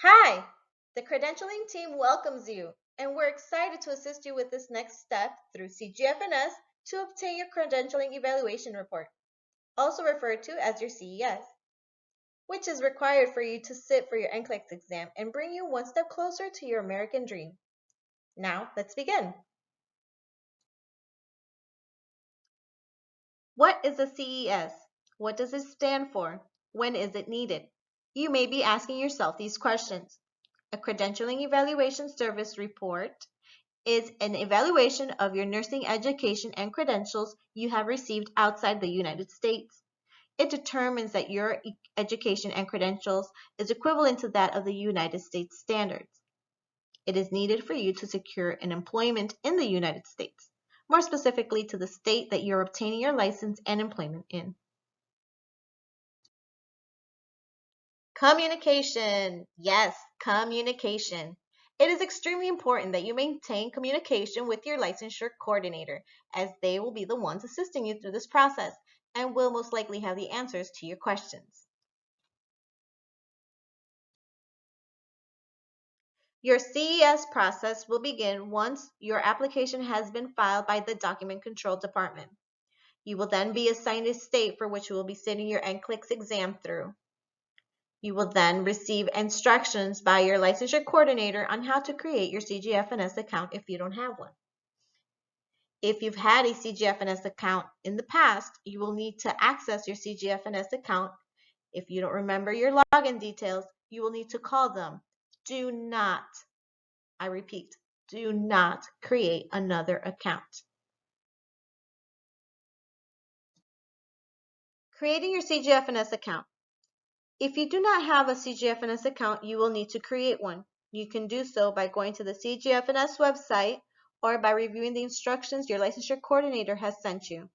Hi! The credentialing team welcomes you, and we're excited to assist you with this next step through CGFNS to obtain your credentialing evaluation report, also referred to as your CES, which is required for you to sit for your NCLEX exam and bring you one step closer to your American dream. Now, let's begin. What is a CES? What does it stand for? When is it needed? You may be asking yourself these questions. A credentialing evaluation service report is an evaluation of your nursing education and credentials you have received outside the United States. It determines that your education and credentials is equivalent to that of the United States standards. It is needed for you to secure an employment in the United States, more specifically to the state that you're obtaining your license and employment in. Communication. Yes, communication. It is extremely important that you maintain communication with your licensure coordinator, as they will be the ones assisting you through this process and will most likely have the answers to your questions. Your CES process will begin once your application has been filed by the Document Control Department. You will then be assigned a state for which you will be sitting your NCLEX exam through. You will then receive instructions by your licensure coordinator on how to create your CGFNS account if you don't have one. If you've had a CGFNS account in the past, you will need to access your CGFNS account. If you don't remember your login details, you will need to call them. Do not, I repeat, do not create another account. Creating your CGFNS account. If you do not have a CGFNS account, you will need to create one. You can do so by going to the CGFNS website or by reviewing the instructions your licensure coordinator has sent you.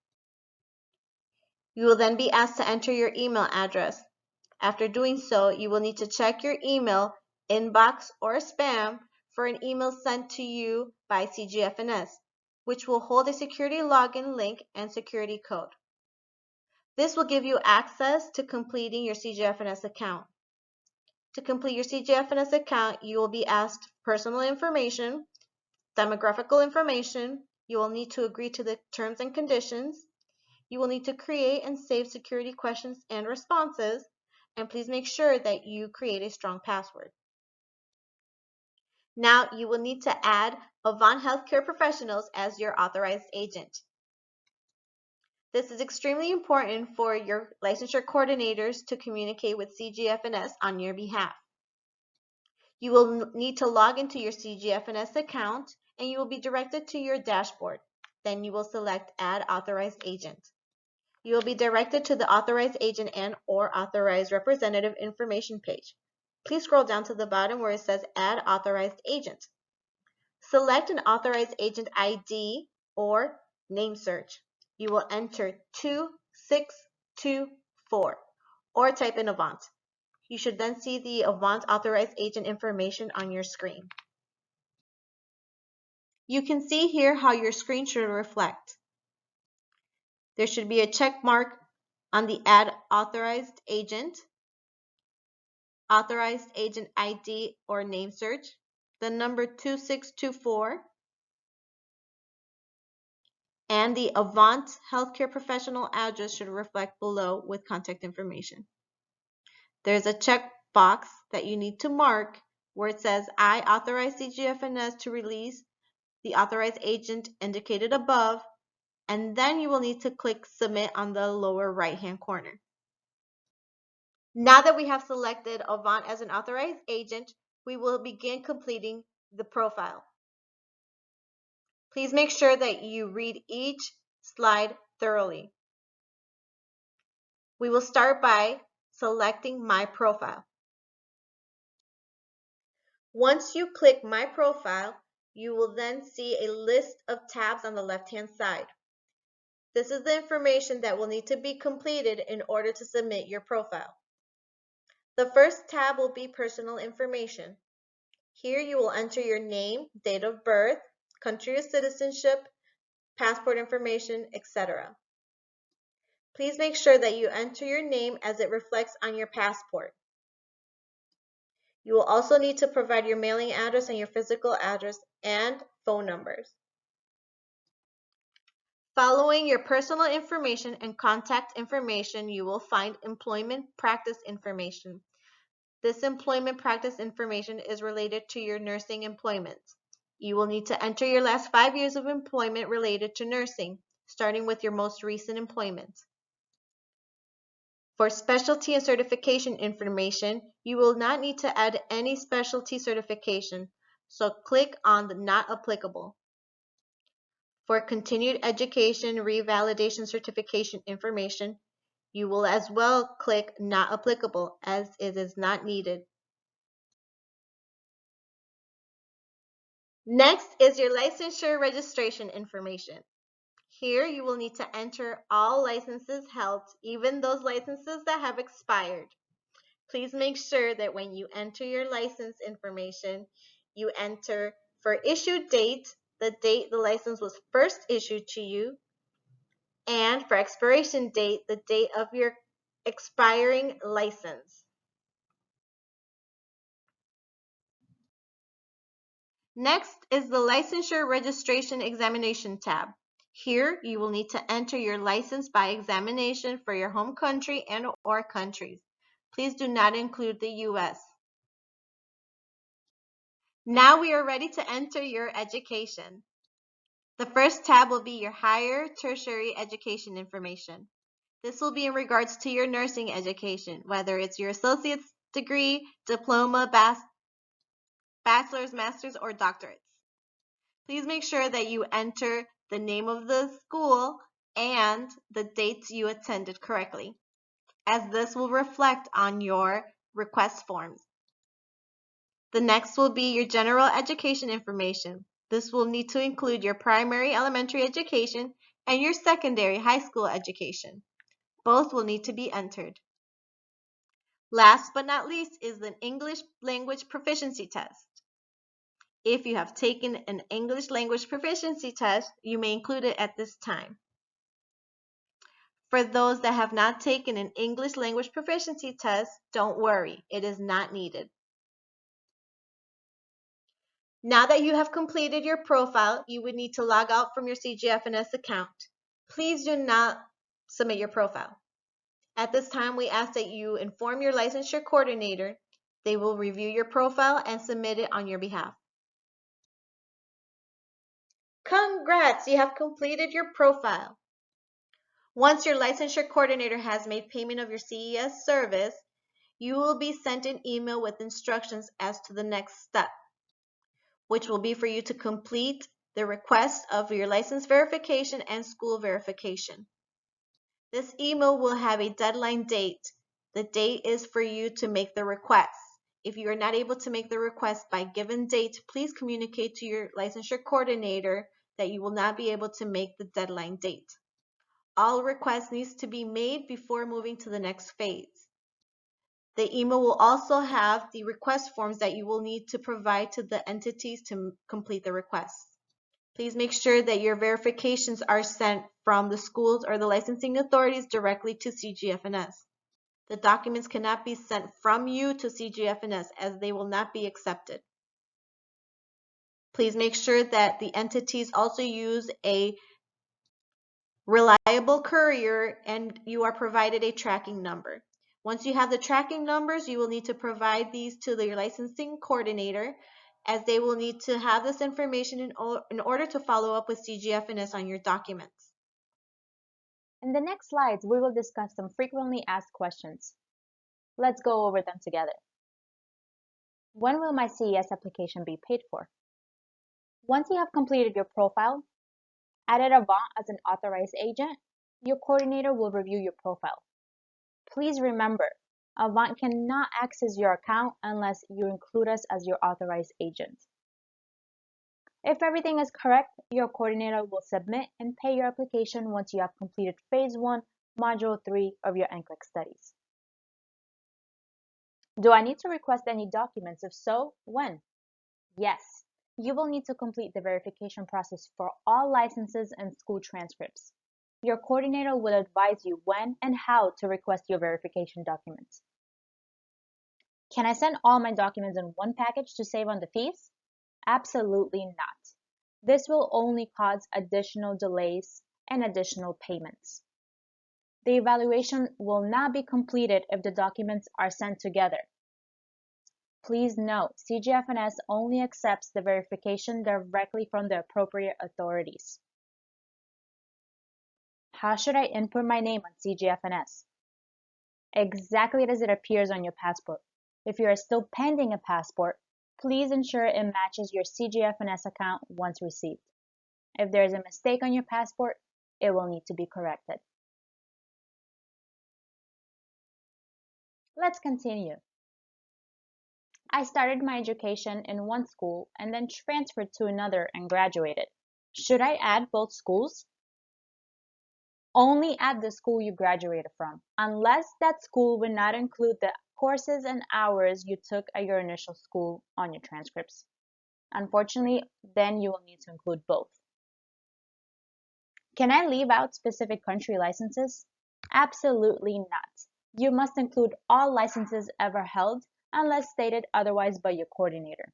You will then be asked to enter your email address. After doing so, you will need to check your email inbox or spam for an email sent to you by CGFNS, which will hold a security login link and security code. This will give you access to completing your CGFNS account. To complete your CGFNS account, you will be asked personal information, demographical information. You will need to agree to the terms and conditions. You will need to create and save security questions and responses, and please make sure that you create a strong password. Now, you will need to add Avant Healthcare Professionals as your authorized agent. This is extremely important for your licensure coordinators to communicate with CGFNS on your behalf. You will need to log into your CGFNS account and you will be directed to your dashboard. Then you will select Add Authorized Agent. You will be directed to the Authorized Agent and or Authorized Representative information page. Please scroll down to the bottom where it says Add Authorized Agent. Select an Authorized Agent ID or name search. You will enter 2624 or type in Avant. You should then see the Avant Authorized Agent information on your screen. You can see here how your screen should reflect. There should be a check mark on the Add Authorized Agent ID or name search, the number 2624, and the Avant Healthcare Professional address should reflect below with contact information. There's a check box that you need to mark where it says, I authorize CGFNS to release the authorized agent indicated above, and then you will need to click Submit on the lower right-hand corner. Now that we have selected Avant as an authorized agent, we will begin completing the profile. Please make sure that you read each slide thoroughly. We will start by selecting My Profile. Once you click My Profile, you will then see a list of tabs on the left-hand side. This is the information that will need to be completed in order to submit your profile. The first tab will be Personal Information. Here you will enter your name, date of birth, country of citizenship, passport information, etc. Please make sure that you enter your name as it reflects on your passport. You will also need to provide your mailing address and your physical address and phone numbers. Following your personal information and contact information, you will find employment practice information. This employment practice information is related to your nursing employment. You will need to enter your last 5 years of employment related to nursing, starting with your most recent employment. For specialty and certification information, you will not need to add any specialty certification, so click on the Not Applicable. For continued education revalidation certification information, you will as well click Not Applicable, as it is not needed. Next is your licensure registration information. Here you will need to enter all licenses held, even those licenses that have expired. Please make sure that when you enter your license information, you enter for issue date, the date the license was first issued to you, and for expiration date, the date of your expiring license. Next is the Licensure Registration Examination tab. Here, you will need to enter your license by examination for your home country and/or countries. Please do not include the U.S. Now we are ready to enter your education. The first tab will be your higher tertiary education information. This will be in regards to your nursing education, whether it's your associate's degree, diploma, bachelor's, master's, or doctorates. Please make sure that you enter the name of the school and the dates you attended correctly, as this will reflect on your request forms. The next will be your general education information. This will need to include your primary elementary education and your secondary high school education. Both will need to be entered. Last but not least is the English language proficiency test. If you have taken an English language proficiency test, you may include it at this time. For those that have not taken an English language proficiency test, don't worry, it is not needed. Now that you have completed your profile, you would need to log out from your CGFNS account. Please do not submit your profile. At this time, we ask that you inform your licensure coordinator. They will review your profile and submit it on your behalf. Congrats, you have completed your profile. Once your licensure coordinator has made payment of your CES service, you will be sent an email with instructions as to the next step, which will be for you to complete the request of your license verification and school verification. This email will have a deadline date. The date is for you to make the request. If you are not able to make the request by given date, please communicate to your licensure coordinator that you will not be able to make the deadline date. All requests need to be made before moving to the next phase. The email will also have the request forms that you will need to provide to the entities to complete the request. Please make sure that your verifications are sent from the schools or the licensing authorities directly to CGFNS. The documents cannot be sent from you to CGFNS as they will not be accepted. Please make sure that the entities also use a reliable courier and you are provided a tracking number. Once you have the tracking numbers, you will need to provide these to your licensing coordinator, as they will need to have this information in order to follow up with CGFNS on your documents. In the next slides, we will discuss some frequently asked questions. Let's go over them together. When will my CES application be paid for? Once you have completed your profile, added Avant as an authorized agent, your coordinator will review your profile. Please remember, Avant cannot access your account unless you include us as your authorized agent. If everything is correct, your coordinator will submit and pay your application once you have completed Phase 1, Module 3 of your NCLEX studies. Do I need to request any documents? If so, when? Yes, you will need to complete the verification process for all licenses and school transcripts. Your coordinator will advise you when and how to request your verification documents. Can I send all my documents in one package to save on the fees? Absolutely not. This will only cause additional delays and additional payments. The evaluation will not be completed if the documents are sent together. Please note, CGFNS only accepts the verification directly from the appropriate authorities. How should I input my name on CGFNS? Exactly as it appears on your passport. If you are still pending a passport, please ensure it matches your CGFNS account once received. If there is a mistake on your passport, it will need to be corrected. Let's continue. I started my education in one school and then transferred to another and graduated. Should I add both schools? Only add the school you graduated from, unless that school would not include the courses and hours you took at your initial school on your transcripts. Unfortunately, then you will need to include both. Can I leave out specific country licenses? Absolutely not. You must include all licenses ever held unless stated otherwise by your coordinator.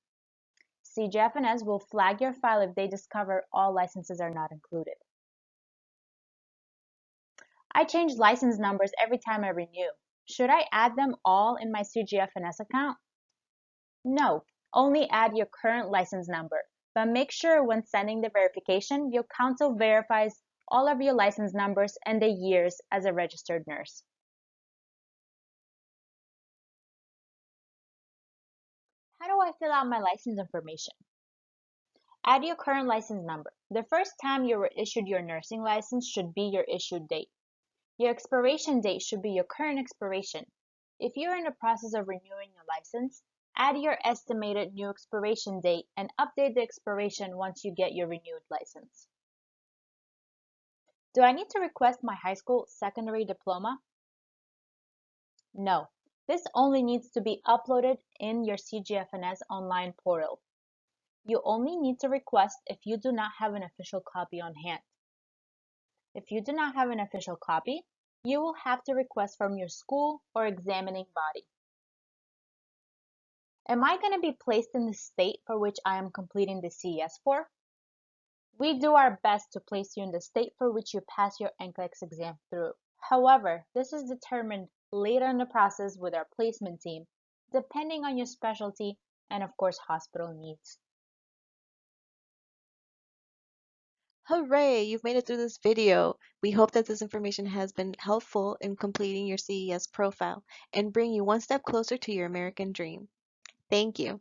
CGFNS will flag your file if they discover all licenses are not included. I change license numbers every time I renew. Should I add them all in my CGFNS account? No, only add your current license number, but make sure when sending the verification, your counsel verifies all of your license numbers and the years as a registered nurse. How do I fill out my license information? Add your current license number. The first time you were issued your nursing license should be your issued date. Your expiration date should be your current expiration. If you're in the process of renewing your license, add your estimated new expiration date and update the expiration once you get your renewed license. Do I need to request my high school secondary diploma? No. This only needs to be uploaded in your CGFNS online portal. You only need to request if you do not have an official copy on hand. If you do not have an official copy, you will have to request from your school or examining body. Am I going to be placed in the state for which I am completing the CES for? We do our best to place you in the state for which you pass your NCLEX exam through. However, this is determined later in the process with our placement team, depending on your specialty and of course hospital needs. Hooray! You've made it through this video. We hope that this information has been helpful in completing your CES profile and bring you one step closer to your American dream. Thank you.